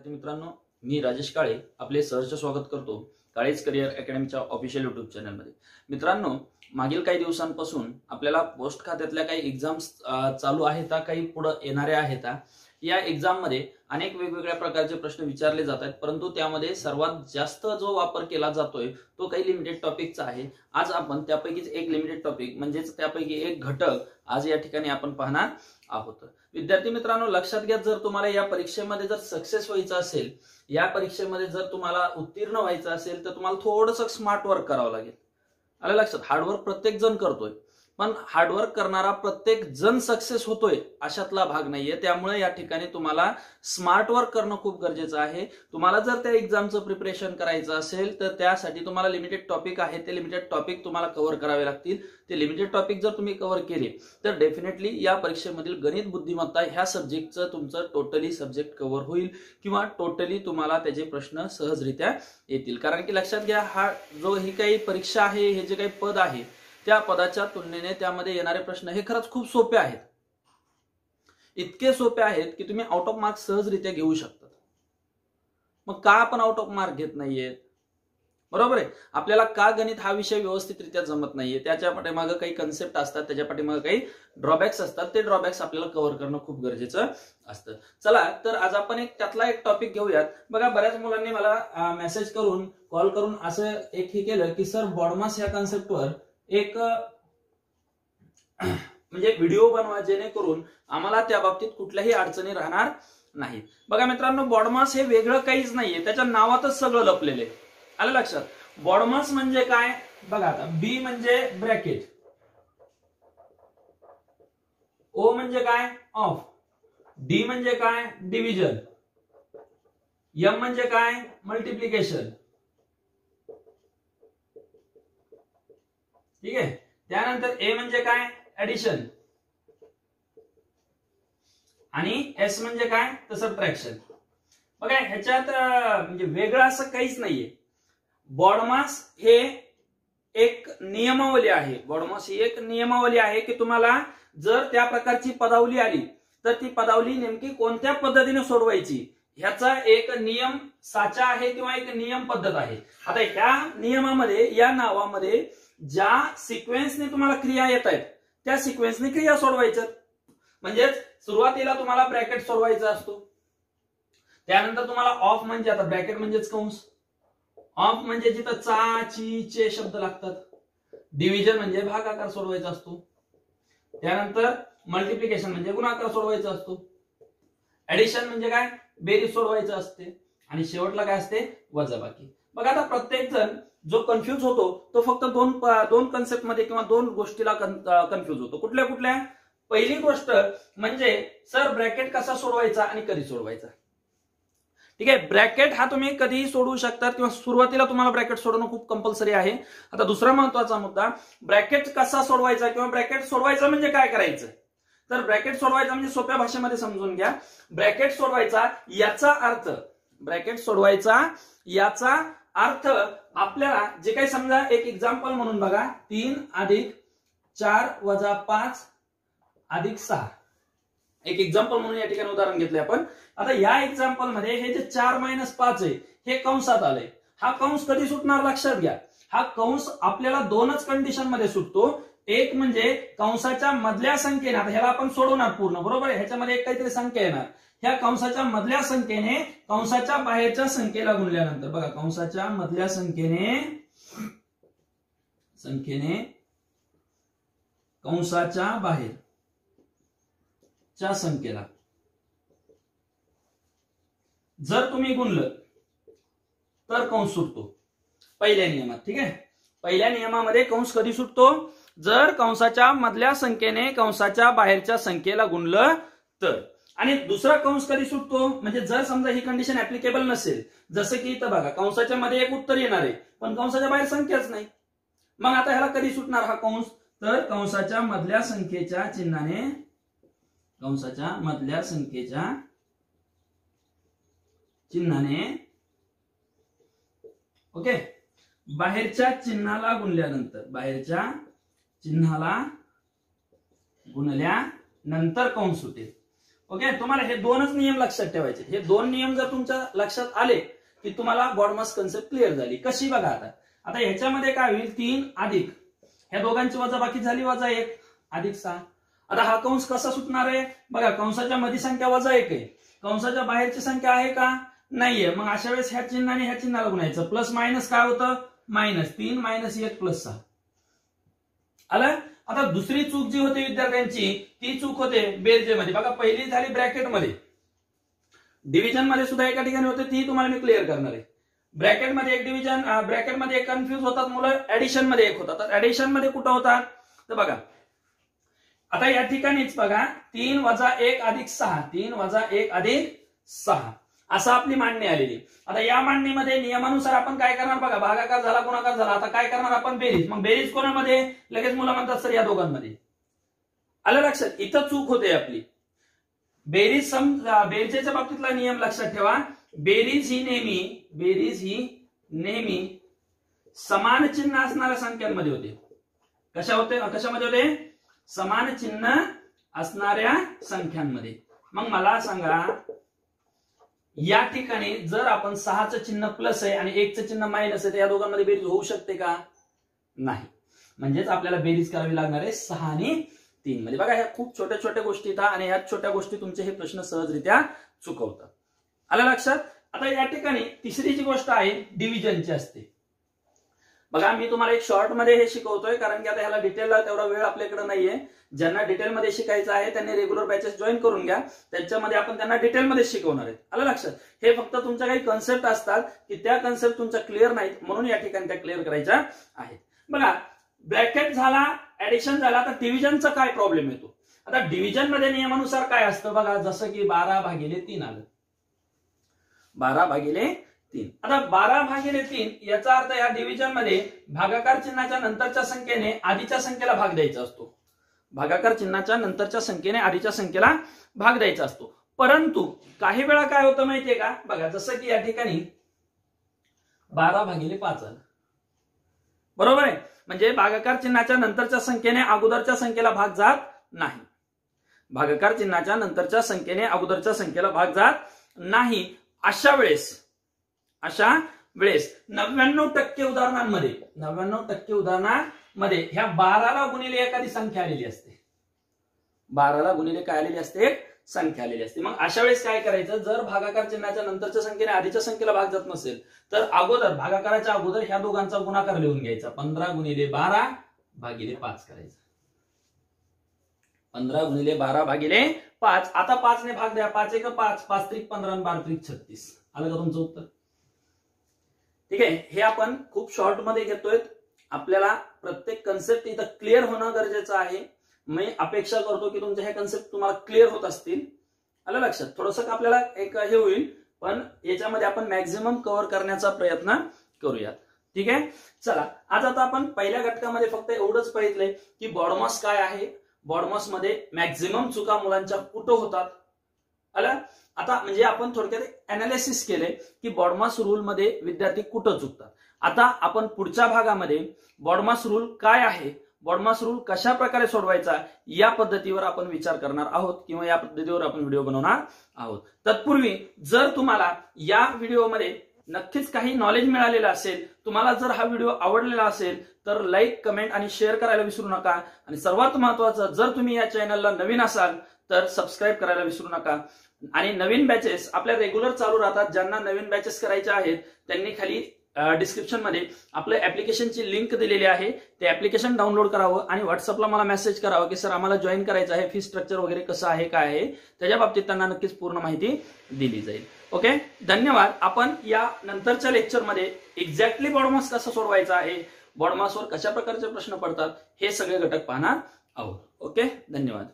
विद्यार्थी मित्रांनो, मी राजेश काळे आपले सहर्ष स्वागत करतो काळेज करिअर अकॅडमीच्या ऑफिशियल युट्यूब चॅनलमध्ये। मित्रांनो, मागील काही दिवसांपासून आपल्याला पोस्ट खात्यातल्या काही एक्झाम्स चालू आहेत, काही पुढे येणाऱ्या आहेत। या एक्झाम मध्ये अनेक वेगवेगळ्या प्रकारचे प्रश्न विचारले जातात, परंतु त्यामध्ये सर्वात जास्त जो वापर केला जातोय तो काही लिमिटेड टॉपिकचा आहे। आज आपण त्यापैकीच एक लिमिटेड टॉपिक म्हणजेच त्यापैकी एक घटक आज या ठिकाणी आपण पाहणार आहोत। विद्यार्थी मित्रांनो, लक्षात घ्या, जर तुम्हाला या परीक्षेमध्ये जर सक्सेस व्हायचं असेल, या परीक्षेमध्ये जर तुम्हाला उत्तीर्ण व्हायचं असेल, तर तुम्हाला थोडंसं स्मार्ट वर्क करावं लागेल। आलं लक्षात? हार्डवर्क प्रत्येक जण करतोय, पण हार्डवर्क करणारा प्रत्येक जण सक्सेस होतोय अशातला भाग नाहीये। त्यामुळे या ठिकाणी तुम्हाला स्मार्ट वर्क करणं खूप गरजेचं आहे। तुम्हाला जर त्या एक्झामचं प्रिपरेशन करायचं असेल, तर त्यासाठी तुम्हाला लिमिटेड टॉपिक आहे, ते लिमिटेड टॉपिक तुम्हाला कव्हर करावे लागतील। ते लिमिटेड टॉपिक जर तुम्ही कव्हर केले तर डेफिनेटली या परीक्षेमधील गणित बुद्धिमत्ता ह्या सब्जेक्टचं तुमचं टोटली सब्जेक्ट कव्हर होईल किंवा टोटली तुम्हाला त्याचे प्रश्न सहजरित्या येतील। कारण की लक्षात घ्या, हा जो ही काही परीक्षा आहे, हे जे काही पद आहे, त्या पदाच्या तुलनेने त्यामध्ये येणारे प्रश्न हे खरंच खूप सोपे आहेत। इतके सोपे आहेत की तुम्ही आउट ऑफ मार्क्स सहजरित्या घेऊ शकता। मग का आपण आउट ऑफ मार्क घेत नाहीये? बरोबर आहे, आपल्याला का गणित हा विषय व्यवस्थितरित्या जमत नाहीये? त्याच्या पाठीमागे काही कन्सेप्ट असतात, त्याच्या पाठीमागे काही ड्रॉबॅक्स असतात। ते ड्रॉबॅक्स आपल्याला कव्हर करणं खूप गरजेचं असतं। चला तर आज आपण त्यातला एक टॉपिक घेऊयात। बघा, बऱ्याच मुलांनी मला मेसेज करून, कॉल करून असं एक हे केलं की सर, बॉडमास या कन्सेप्टवर एक म्हणजे व्हिडिओ बनवा, जेणेकरून आम्हाला त्या बाबतीत कुठल्याही अडचणी राहणार नाहीत। बघा मित्रांनो, बॉडमास हे वेगळं काहीच नाहीये, त्याच्या नावातच सगळं लपलेलं आहे। आलं लक्षात? बॉडमास म्हणजे काय? बघा, आता बी म्हणजे ब्रॅकेट, ओ म्हणजे काय? ऑफ, डी म्हणजे काय? डिव्हिजन, एम म्हणजे काय? मल्टिप्लिकेशन, ठीक आहे। त्यानंतर ए म्हणजे काय? ऍडिशन, आणि एस म्हणजे काय? तर सबट्रॅक्शन। बघा, ह्याच्यात म्हणजे वेगळं असं काहीच नाहीये। बॉडमास हे एक नियमावली आहे। बॉडमास ही एक नियमावली आहे की तुम्हाला जर त्या प्रकारची पदावली आली, तर ती पदावली नेमकी कोणत्या पद्धतीने सोडवायची ह्याचा एक नियम साचा आहे किंवा एक नियम पद्धत आहे। आता ह्या नियमामध्ये, या नावामध्ये ज्या सिक्वेन्सने तुम्हाला क्रिया येत आहेत, त्या सिक्वेन्सने क्रिया सोडवायचं। म्हणजे सुरुवातीला तुम्हाला ब्रॅकेट सोडवायचा असतो, त्यानंतर तुम्हाला ऑफ म्हणजे, आता ब्रॅकेट म्हणजेच कंस, ऑफ म्हणजे जिथं चा, ची, चे शब्द लागतात, डिव्हिजन म्हणजे भागाकार सोडवायचा असतो, त्यानंतर मल्टिप्लिकेशन म्हणजे गुणाकार सोडवायचा असतो, ऍडिशन म्हणजे काय? बेरीज सोडवायचं असते, आणि शेवटला काय असते? वजाबाकी। बघा, आता प्रत्येक जण जो कन्फ्युज होतो तो फक्त दोन कन्सेप्ट मध्ये किंवा दोन गोष्टीला कन्फ्युज होतो। कुठल्या कुठल्या? पहिली गोष्ट म्हणजे सर, ब्रॅकेट कसा सोडवायचा आणि कधी सोडवायचा? ठीक आहे, ब्रॅकेट हा तुम्ही कधीही सोडवू शकता किंवा सुरुवातीला तुम्हाला ब्रॅकेट सोडवणं खूप कंपल्सरी आहे। आता दुसरा महत्वाचा मुद्दा, ब्रॅकेट कसा सोडवायचा किंवा ब्रॅकेट सोडवायचा म्हणजे काय करायचं? तर ब्रॅकेट सोडवायचा म्हणजे सोप्या भाषेमध्ये समजून घ्या। ब्रॅकेट सोडवायचा याचा अर्थ, ब्रॅकेट सोडवायचा याचा अर्थ आपल्याला जे काही, समजा एक एक्झाम्पल म्हणून बघा, 3 + 4 - 5 + 6, एक एक्झाम्पल म्हणून या ठिकाणी उदाहरण घेतले आपण। आता या एक्झाम्पल मध्ये हे जे 4 - 5 आहे, हे कंसात आलंय। हा कंस कधी सुटणार? लक्षात घ्या, हा कंस आपल्याला दोनच कंडिशन मध्ये सुटतो। एक म्हणजे कंसाच्या मधल्या संख्येने, आता ह्याला आपण सोडवणार पूर्ण, बरोबर आहे, ह्याच्यामध्ये एक काहीतरी संख्या येणार, ह्या कंसाच्या मधल्या संख्येने कंसाच्या बाहेरच्या संख्येला गुणल्यानंतर, बघा, कंसाच्या मधल्या संख्येने कंसाच्या बाहेरच्या संख्येला जर तुम्ही गुणलं तर कंस सुटतो, पहिल्या नियमात। ठीक आहे, पहिल्या नियमामध्ये कंस कधी सुटतो? जर कंसाच्या मधल्या संख्येने कंसाच्या बाहेरच्या संख्येला गुणलं तर। आणि दुसरा कंस कधी सुटतो? म्हणजे जर समजा ही कंडिशन ऍप्लिकेबल नसेल, जसं की इथं बघा, कंसाच्या मध्ये एक उत्तर येणार आहे पण कंसाच्या बाहेर संख्याच नाही, मग आता ह्याला कधी सुटणार हा कंस? तर कंसाच्या मधल्या संख्येच्या चिन्हाने, कंसाच्या मधल्या संख्येच्या चिन्हाने, ओके, बाहेरच्या चिन्हाला गुणल्यानंतर, बाहेरच्या चिन्हाला गुणल्यानंतर कंस सुटेल। ओके, तुम्हाला हे दोनच नियम लक्षात ठेवायचे. हे दोन नियम जर तुमच्या लक्षात आले की तुम्हाला बॉडमास कन्सेप्ट क्लिअर झाली. कशी बघा आता ह्याच्यामध्ये काय होईल, 3 अधिक ह्या दोघांची वजाबाकी झाली -1 अधिक 6. आता हा कंस कसा सुटणार आहे बघा, कंसाच्या मध्ये संख्या -1 आहे, कंसाच्या बाहेरची संख्या आहे का नाहीये. मग अशा वेळेस ह्या चिन्हाने ह्या चिन्हाला गुणायचं. प्लस मायनस काय होतं, -3 - 1 + 6 आलं. आता दुसरी चूक जी होती विद्यार्थ्यांची, ती चूक होते बेरजेमध्ये. बघा पहिली झाली ब्रॅकेटमध्ये, डिव्हिजन मध्ये सुद्धा एका ठिकाणी होते, ती तुम्हाला मी क्लिअर करणार आहे. ब्रॅकेटमध्ये एक डिव्हिजन, ब्रॅकेटमध्ये एक कन्फ्युज होतात मुलं, ऍडिशन मध्ये एक होतात. ऍडिशन मध्ये कुठं होतात तर बघा आता या ठिकाणीच बघा 3 - 1 अधिक 6, 3 - 1 अधिक 6 असं आपली मांडणी आलेली. आता या मांडणीमध्ये नियमानुसार आपण काय करणार बघा, भागाकार झाला, गुणाकार झाला, आता काय करणार आपण, बेरीज. मग बेरीज कोणामध्ये, लगेच मुलं म्हणतात सर या दोघांमध्ये. आलं लक्षात, इथं चूक होते आपली. बेरजेच्या बाबतीतला नियम लक्षात ठेवा, बेरीज ही नेहमी समान चिन्ह असणाऱ्या संख्यांमध्ये होते. कशामध्ये होते, समान चिन्ह असणाऱ्या संख्यांमध्ये. मग मला सांगा या ठिकाणी जर आपण 6चं चिन्ह प्लस आहे आणि 1चं चिन्ह मायनस आहे, तर या दोघांमध्ये बेरीज होऊ शकते का, नाही. म्हणजेच आपल्याला बेरीज करावी लागणार आहे 6 आणि 3 मध्ये. बघा ह्या खूप छोट्या छोट्या गोष्टी येतात आणि ह्या छोट्या गोष्टी तुमचे हे प्रश्न सहजरित्या चुकवतात. आलं लक्षात. आता या ठिकाणी तिसरी जी गोष्ट आहे डिव्हिजनची असते. बघा मी तुम्हाला एक शॉर्ट मध्ये हे शिकवतोय, कारण की आता ह्याला डिटेलला तेवढा वेळ आपल्याकडे नाहीये. ज्यांना डिटेलमध्ये शिकायचं आहे त्यांनी रेग्युलर बॅचेस जॉईन करून घ्या, त्याच्यामध्ये आपण त्यांना डिटेलमध्ये शिकवणार आहेत. आलं लक्षात. हे फक्त तुमच्या काही कन्सेप्ट असतात की त्या कन्सेप्ट तुमच्या क्लिअर नाहीत, म्हणून या ठिकाणी त्या क्लिअर करायच्या आहेत. बघा ब्रॅकेट झाला, ऍडिशन झाला, तर डिव्हिजनचा काय प्रॉब्लेम येतो. आता डिव्हिजन मध्ये नियमानुसार काय असतं बघा, जसं की 12/3 आलं, 12/3. आता 12/3 याचा अर्थ या डिव्हिजन मध्ये भागाकार चिन्हाच्या नंतरच्या संख्येने आधीच्या संख्येला भाग द्यायचा असतो. भागाकार चिन्हाच्या नंतरच्या संख्येने आधीच्या संख्येला भाग द्यायचा असतो. परंतु काही वेळा काय होतं माहितीये का, बघा जसं की या ठिकाणी 12/5 आलं, बरोबर आहे. म्हणजे भागाकार चिन्हाच्या नंतरच्या संख्येने अगोदरच्या संख्येला भाग जात नाही. भागाकार चिन्हाच्या नंतरच्या संख्येने अगोदरच्या संख्येला भाग जात नाही. अशा वेळेस 99% उदाहरणांमध्ये ह्या 12ला गुणिले एखादी संख्या आलेली असते. 12ला गुणिले काय आलेली असते, संख्या आलेली असते. मग अशा वेळेस काय करायचं, जर भागाकार चिन्हाच्या नंतरच्या संख्येने आधीच्या संख्येला भाग जात नसेल तर अगोदर भागाकाराच्या अगोदर ह्या दोघांचा गुणाकार लिहून घ्यायचा. 15 × 12/5 करायचा. 15 × 12/5. आता 5 ने भाग द्या, 5 × 1 = 5, 5 × 3 = 15 आणि 12 × 3 = 36. आलं का तुमचं उत्तर. ठीक आहे, हे आपण खूप शॉर्ट मध्ये घेतोय. आपल्याला प्रत्येक कन्सेप्ट इथं क्लिअर होणं गरजेचं आहे. मी अपेक्षा करतो की तुमचे हे कन्सेप्ट तुम्हाला क्लिअर होत असतील. आलं लक्षात. थोडंसं आपल्याला एक हे होईल, पण याच्यामध्ये आपण मॅक्झिमम कव्हर करण्याचा प्रयत्न करूयात. ठीक आहे, चला आज आता आपण पहिल्या घटकामध्ये फक्त एवढंच पाहिलंय की बॉडमास काय आहे, बॉडमास मध्ये मॅक्झिमम चुका मुलांच्या कुठं होतात. आलं. आता म्हणजे आपण थोडक्यात अनालिसिस केले की बॉडमास रूल मध्ये विद्यार्थी कुठं चुकतात. आता आपण पुढच्या भागामध्ये बॉडमास रूल काय आहे, बॉडमास रूल कशा प्रकारे सोडवायचा या पद्धतीवर आपण विचार करणार आहोत किंवा या पद्धतीवर आपण व्हिडिओ बनवणार आहोत. तत्पूर्वी जर तुम्हाला या व्हिडिओमध्ये नक्कीच काही नॉलेज मिळालेलं असेल, तुम्हाला जर हा व्हिडिओ आवडलेला असेल तर लाईक, कमेंट आणि शेअर करायला विसरू नका. आणि सर्वात महत्त्वाचं, जर तुम्ही या चॅनलला नवीन असाल तर सबस्क्राईब करायला विसरू नका. आणि नवीन बॅचेस आपल्या रेग्युलर चालू राहतात. ज्यांना नवीन बॅचेस करायच्या आहेत त्यांनी खाली डिस्क्रिप्शन मध्ये आपल्या ऍप्लिकेशनची लिंक दिलेली आहे, ते ऍप्लिकेशन डाउनलोड करावं आणि व्हॉट्सअपला मला मेसेज करावं की सर आम्हाला जॉईन करायचं आहे, फी स्ट्रक्चर वगैरे कसं आहे, काय आहे, त्याच्या बाबतीत त्यांना नक्कीच पूर्ण माहिती दिली जाईल. ओके, धन्यवाद. आपण या नंतरच्या लेक्चरमध्ये एक्झॅक्टली बॉडमास कसं सोडवायचा आहे, बॉडमासवर कशा प्रकारचे प्रश्न पडतात हे सगळे घटक पाहणार आहोत. ओके, धन्यवाद.